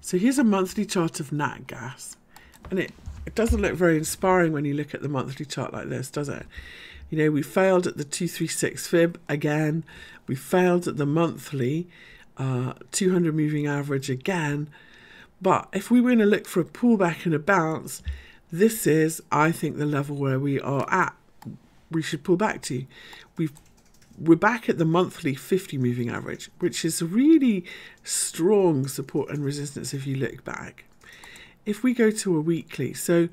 So here's a monthly chart of nat gas, and it doesn't look very inspiring when you look at the monthly chart like this, does it? You know, we failed at the 236 fib again. We failed at the monthly 200 moving average again. But if we were going to look for a pullback and a bounce, this is, I think, the level where we are at. We should pull back to. We're back at the monthly 50 moving average, which is really strong support and resistance if you look back. If we go to a weekly, so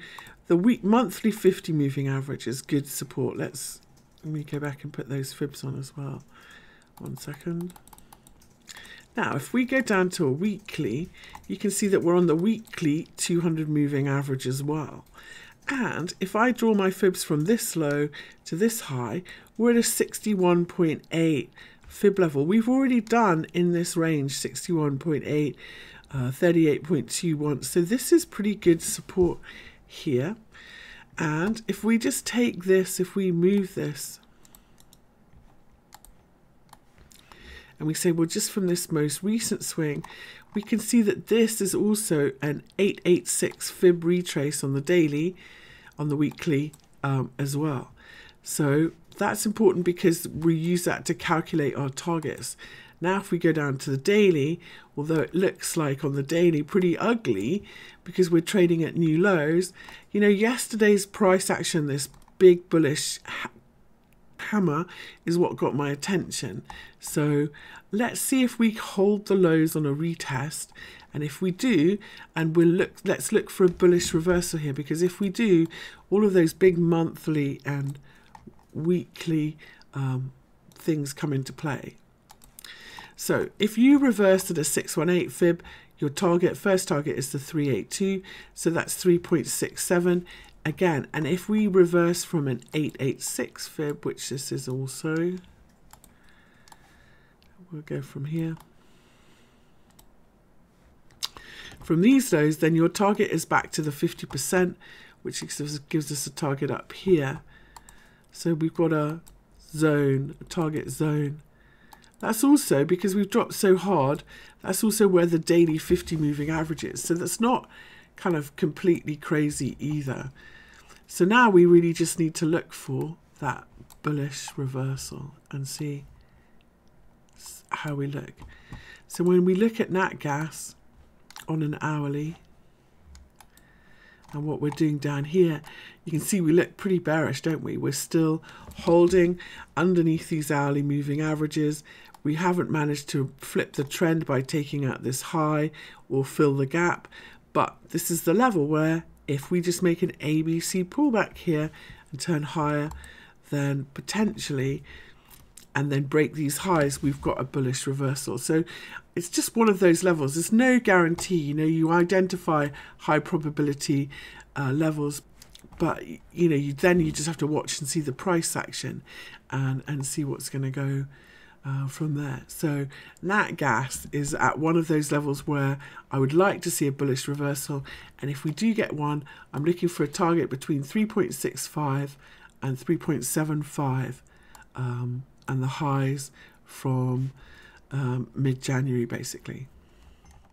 the monthly 50 moving average is good support. Let me go back and put those fibs on as well. 1 second. Now, if we go down to a weekly, you can see that we're on the weekly 200 moving average as well. And if I draw my fibs from this low to this high, we're at a 61.8 fib level. We've already done in this range 61.8, 38.21. So this is pretty good support here. And if we just take this, if we move this, and we say, well, just from this most recent swing, we can see that this is also an 886 fib retrace on the daily, on the weekly as well. So that's important because we use that to calculate our targets. Now, if we go down to the daily, although it looks like on the daily pretty ugly because we're trading at new lows, you know, yesterday's price action, this big bullish hammer is what got my attention. So let's see if we hold the lows on a retest, and if we do, and let's look for a bullish reversal here, because if we do, all of those big monthly and weekly things come into play. So if you reversed at a 618 fib, your first target is the 382, so that's 3.67 again. And if we reverse from an 886 fib, which this is also, we'll go from here. From these lows, then your target is back to the 50%, which gives us a target up here. So we've got a zone, a target zone. That's also, because we've dropped so hard, that's also where the daily 50 moving average is. So that's not kind of completely crazy either. So now we really just need to look for that bullish reversal and see how we look. So when we look at nat gas on an hourly, and what we're doing down here, you can see we look pretty bearish, don't we? We're still holding underneath these hourly moving averages. We haven't managed to flip the trend by taking out this high or fill the gap. But this is the level where if we just make an ABC pullback here and turn higher, then potentially, and then break these highs, we've got a bullish reversal. So it's just one of those levels. There's no guarantee. You know, you identify high probability levels, but you know, you just have to watch and see the price action and see what's going to go from there. So nat gas is at one of those levels where I would like to see a bullish reversal, and if we do get one, I'm looking for a target between 3.65 and 3.75 and the highs from mid-January basically.